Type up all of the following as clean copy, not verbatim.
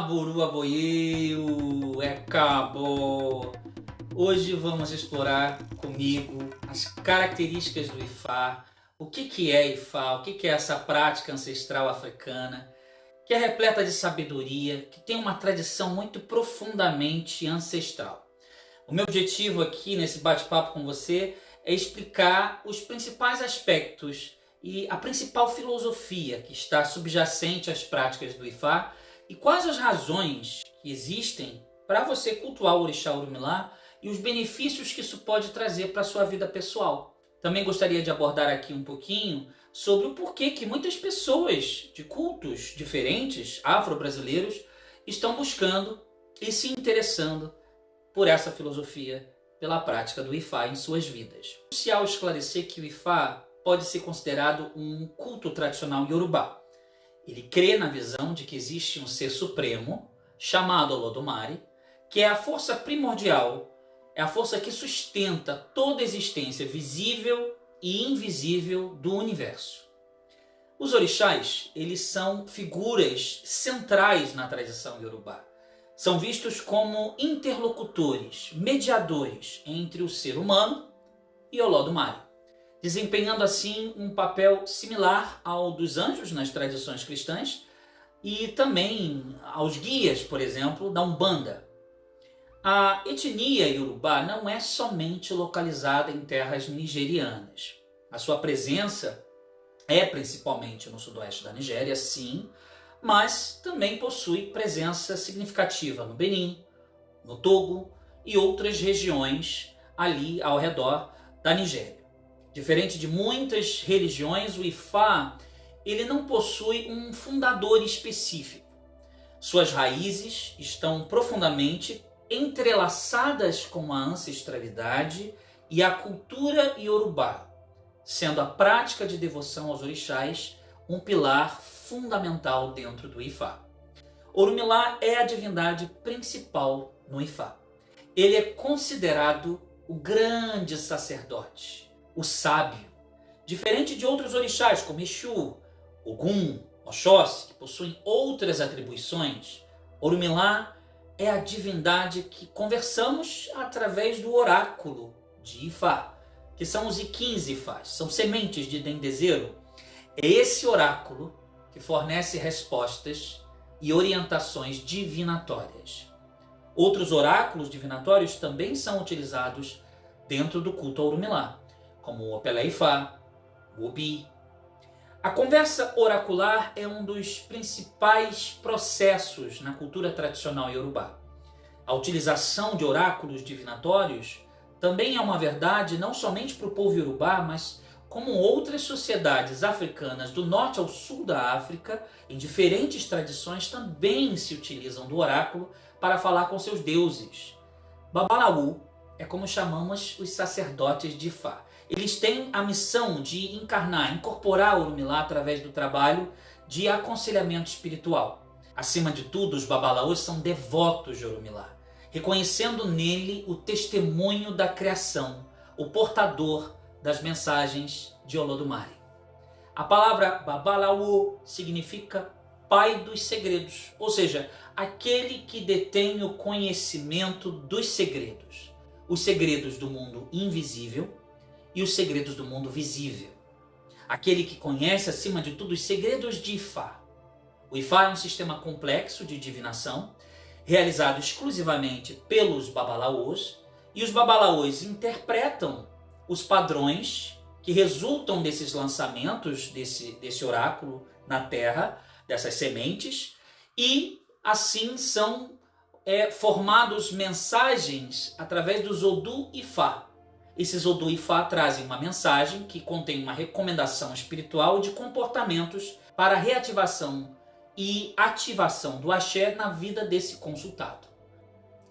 Buru aboieu, acabou. Hoje vamos explorar comigo as características do Ifá, o que é Ifá, o que é essa prática ancestral africana, que é repleta de sabedoria, que tem uma tradição muito profundamente ancestral. O meu objetivo aqui nesse bate-papo com você é explicar os principais aspectos e a principal filosofia que está subjacente às práticas do Ifá e quais as razões que existem para você cultuar o Orixá Orumilá e os benefícios que isso pode trazer para a sua vida pessoal. Também gostaria de abordar aqui um pouquinho sobre o porquê que muitas pessoas de cultos diferentes, afro-brasileiros, estão buscando e se interessando por essa filosofia, pela prática do Ifá em suas vidas. É crucial esclarecer que o Ifá pode ser considerado um culto tradicional iorubá. Ele crê na visão de que existe um ser supremo, chamado Olodumare, que é a força primordial, é a força que sustenta toda a existência visível e invisível do universo. Os orixás, eles são figuras centrais na tradição iorubá. São vistos como interlocutores, mediadores entre o ser humano e Olodumare, desempenhando assim um papel similar ao dos anjos nas tradições cristãs e também aos guias, por exemplo, da Umbanda. A etnia iorubá não é somente localizada em terras nigerianas. A sua presença é principalmente no sudoeste da Nigéria, sim, mas também possui presença significativa no Benin, no Togo e outras regiões ali ao redor da Nigéria. Diferente de muitas religiões, o Ifá ele não possui um fundador específico. Suas raízes estão profundamente entrelaçadas com a ancestralidade e a cultura iorubá, sendo a prática de devoção aos orixás um pilar fundamental dentro do Ifá. Orumilá é a divindade principal no Ifá. Ele é considerado o grande sacerdote, o sábio, diferente de outros orixás como Exu, Ogum, Oxóssi, que possuem outras atribuições. Orumilá é a divindade que conversamos através do oráculo de Ifá, que são os Iquins Ifás, são sementes de dendezeiro. É esse oráculo que fornece respostas e orientações divinatórias. Outros oráculos divinatórios também são utilizados dentro do culto ao Orumilá, como o Opelé Ifá, o Obi. A conversa oracular é um dos principais processos na cultura tradicional iorubá. A utilização de oráculos divinatórios também é uma verdade não somente para o povo iorubá, mas como outras sociedades africanas do norte ao sul da África, em diferentes tradições, também se utilizam do oráculo para falar com seus deuses. Babalaú é como chamamos os sacerdotes de Ifá. Eles têm a missão de encarnar, incorporar o Orumilá através do trabalho de aconselhamento espiritual. Acima de tudo, os babalaús são devotos de Orumilá, reconhecendo nele o testemunho da criação, o portador das mensagens de Olodumare. A palavra Babalaú significa pai dos segredos, ou seja, aquele que detém o conhecimento dos segredos. Os segredos do mundo invisível e os segredos do mundo visível. Aquele que conhece, acima de tudo, os segredos de Ifá. O Ifá é um sistema complexo de divinação, realizado exclusivamente pelos babalaôs, e os babalaôs interpretam os padrões que resultam desses lançamentos, desse oráculo na terra, dessas sementes, e assim são formados mensagens através dos Odu Ifá. Esses Odu Ifá trazem uma mensagem que contém uma recomendação espiritual de comportamentos para a reativação e ativação do axé na vida desse consultado.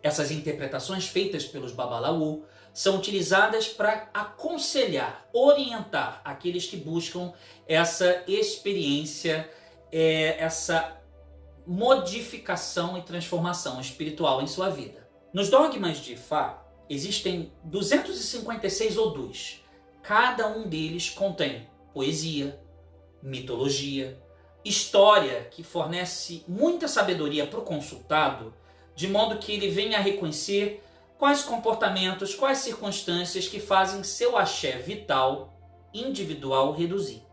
Essas interpretações feitas pelos babalaú são utilizadas para aconselhar, orientar aqueles que buscam essa experiência, essa modificação e transformação espiritual em sua vida. Nos dogmas de Ifá, existem 256 Odus. Cada um deles contém poesia, mitologia, história que fornece muita sabedoria para o consultado, de modo que ele venha a reconhecer quais comportamentos, quais circunstâncias que fazem seu axé vital, individual, reduzir.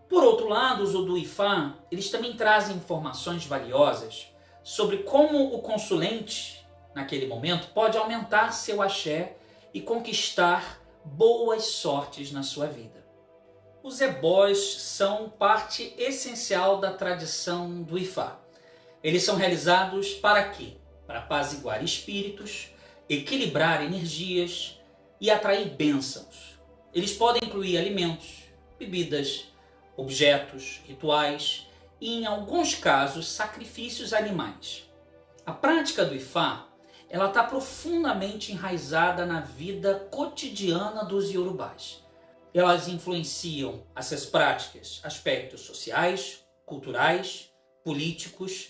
Por outro lado, os Odu Ifá, eles também trazem informações valiosas sobre como o consulente, naquele momento, pode aumentar seu axé e conquistar boas sortes na sua vida. Os ebós são parte essencial da tradição do Ifá. Eles são realizados para quê? Para apaziguar espíritos, equilibrar energias e atrair bênçãos. Eles podem incluir alimentos, bebidas, objetos, rituais e, em alguns casos, sacrifícios animais. A prática do Ifá, ela está profundamente enraizada na vida cotidiana dos iorubás. Elas influenciam essas práticas aspectos sociais, culturais, políticos,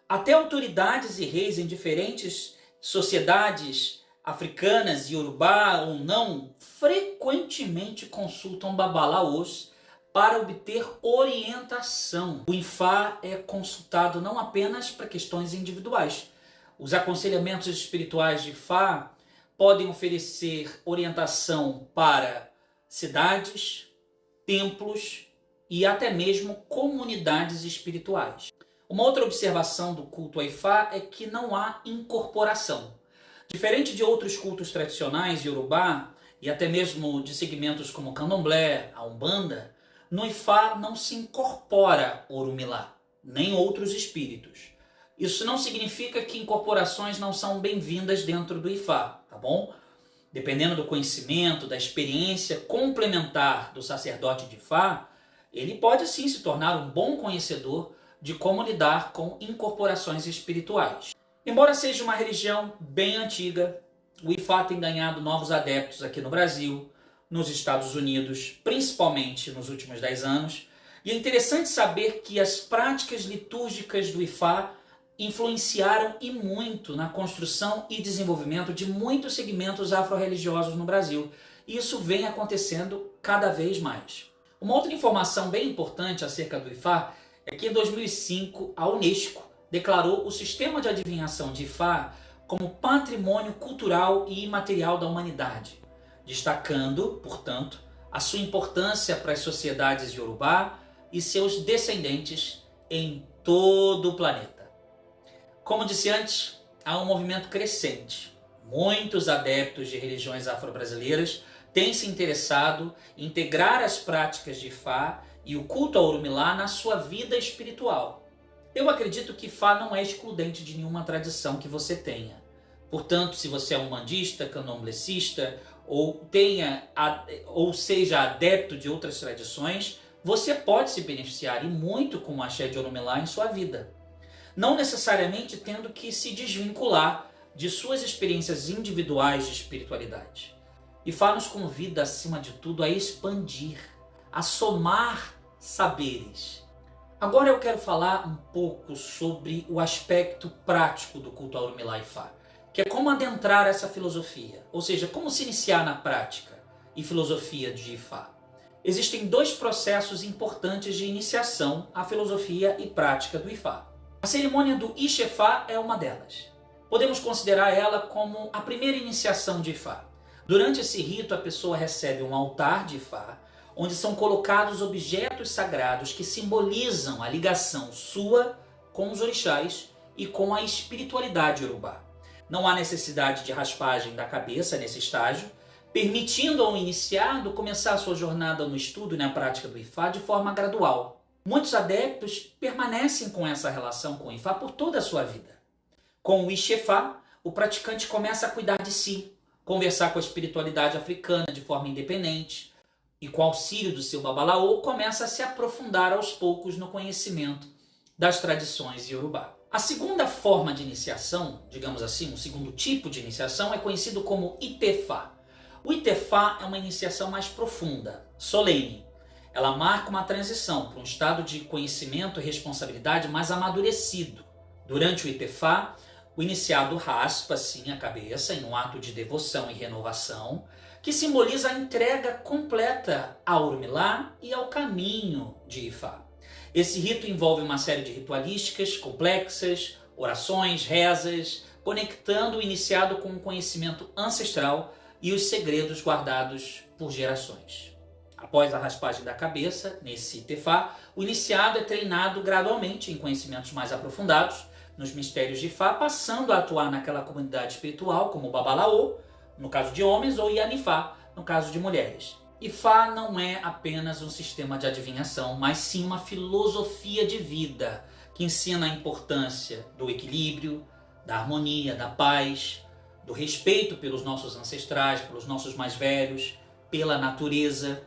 até autoridades e reis em diferentes sociedades africanas, iorubá ou não, frequentemente consultam babalaôs para obter orientação. O Ifá é consultado não apenas para questões individuais. Os aconselhamentos espirituais de Ifá podem oferecer orientação para cidades, templos e até mesmo comunidades espirituais. Uma outra observação do culto a Ifá é que não há incorporação. Diferente de outros cultos tradicionais iorubá e até mesmo de segmentos como o candomblé, a umbanda, no Ifá não se incorpora Orumilá, nem outros espíritos. Isso não significa que incorporações não são bem-vindas dentro do Ifá, tá bom? Dependendo do conhecimento, da experiência complementar do sacerdote de Ifá, ele pode sim se tornar um bom conhecedor de como lidar com incorporações espirituais. Embora seja uma religião bem antiga, o Ifá tem ganhado novos adeptos aqui no Brasil, nos Estados Unidos, principalmente nos últimos 10 anos. E é interessante saber que as práticas litúrgicas do Ifá influenciaram e muito na construção e desenvolvimento de muitos segmentos afro-religiosos no Brasil. E isso vem acontecendo cada vez mais. Uma outra informação bem importante acerca do Ifá é que em 2005 a Unesco declarou o sistema de adivinhação de Ifá como patrimônio cultural e imaterial da humanidade, destacando, portanto, a sua importância para as sociedades iorubá e seus descendentes em todo o planeta. Como disse antes, há um movimento crescente. Muitos adeptos de religiões afro-brasileiras têm se interessado em integrar as práticas de Ifá e o culto a Orumilá na sua vida espiritual. Eu acredito que Ifá não é excludente de nenhuma tradição que você tenha. Portanto, se você é umbandista, candomblessista, ou seja adepto de outras tradições, você pode se beneficiar e muito com o axé de Orumilá em sua vida. Não necessariamente tendo que se desvincular de suas experiências individuais de espiritualidade. Ifá nos convida, acima de tudo, a expandir, a somar saberes. Agora eu quero falar um pouco sobre o aspecto prático do culto a Orumilá Ifá, que é como adentrar essa filosofia, ou seja, como se iniciar na prática e filosofia de Ifá. Existem dois processos importantes de iniciação à filosofia e prática do Ifá. A cerimônia do Ixefá é uma delas. Podemos considerar ela como a primeira iniciação de Ifá. Durante esse rito, a pessoa recebe um altar de Ifá, onde são colocados objetos sagrados que simbolizam a ligação sua com os orixás e com a espiritualidade iorubá. Não há necessidade de raspagem da cabeça nesse estágio, permitindo ao iniciado começar a sua jornada no estudo e na prática do Ifá de forma gradual. Muitos adeptos permanecem com essa relação com o Ifá por toda a sua vida. Com o Ixefá, o praticante começa a cuidar de si, conversar com a espiritualidade africana de forma independente, e com o auxílio do seu babalaô, começa a se aprofundar aos poucos no conhecimento das tradições iorubá. A segunda forma de iniciação, digamos assim, o segundo tipo de iniciação, é conhecido como Itefá. O Itefá é uma iniciação mais profunda, solene. Ela marca uma transição para um estado de conhecimento e responsabilidade mais amadurecido. Durante o Itefá, o iniciado raspa assim a cabeça em um ato de devoção e renovação, que simboliza a entrega completa a Orumilá e ao caminho de Ifá. Esse rito envolve uma série de ritualísticas complexas, orações, rezas, conectando o iniciado com o conhecimento ancestral e os segredos guardados por gerações. Após a raspagem da cabeça, nesse tefá, o iniciado é treinado gradualmente em conhecimentos mais aprofundados nos mistérios de Ifá, passando a atuar naquela comunidade espiritual como o Babalaô, no caso de homens, ou Yanifá, no caso de mulheres. Ifá não é apenas um sistema de adivinhação, mas sim uma filosofia de vida que ensina a importância do equilíbrio, da harmonia, da paz, do respeito pelos nossos ancestrais, pelos nossos mais velhos, pela natureza.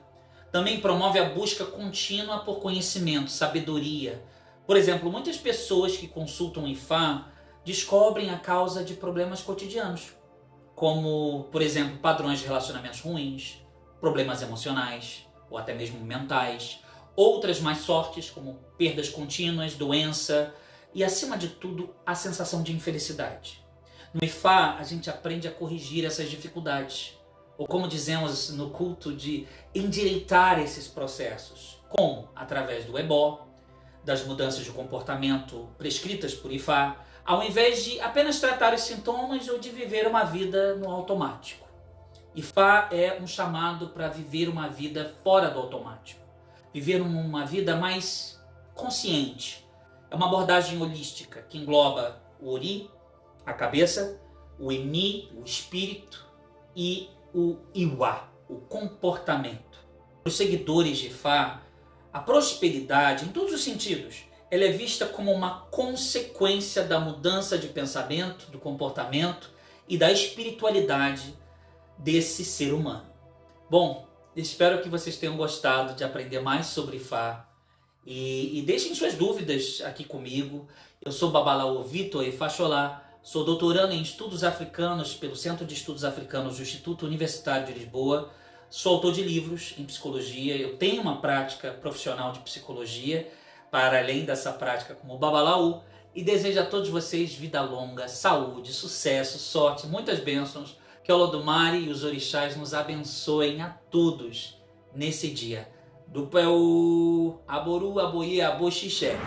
Também promove a busca contínua por conhecimento, sabedoria. Por exemplo, muitas pessoas que consultam Ifá descobrem a causa de problemas cotidianos, como, por exemplo, padrões de relacionamentos ruins, problemas emocionais ou até mesmo mentais, outras mais fortes, como perdas contínuas, doença e, acima de tudo, a sensação de infelicidade. No Ifá, a gente aprende a corrigir essas dificuldades, ou como dizemos no culto, de endireitar esses processos. Como? Através do ebó, das mudanças de comportamento prescritas por Ifá, ao invés de apenas tratar os sintomas ou de viver uma vida no automático. Ifá é um chamado para viver uma vida fora do automático, viver uma vida mais consciente. É uma abordagem holística que engloba o Ori, a cabeça, o Emi, o espírito, e o Iwa, o comportamento. Para os seguidores de Ifá, a prosperidade, em todos os sentidos, ela é vista como uma consequência da mudança de pensamento, do comportamento e da espiritualidade desse ser humano. Bom, espero que vocês tenham gostado de aprender mais sobre Ifá e deixem suas dúvidas aqui comigo. Eu sou Babalaô Vitor Ifáxolá, sou doutorando em Estudos Africanos pelo Centro de Estudos Africanos do Instituto Universitário de Lisboa, sou autor de livros em psicologia, eu tenho uma prática profissional de psicologia, para além dessa prática como Babalaô, e desejo a todos vocês vida longa, saúde, sucesso, sorte, muitas bênçãos. Que o Olodumare e os orixás nos abençoem a todos nesse dia. Dupeu Aboru Aboye Aboxixé.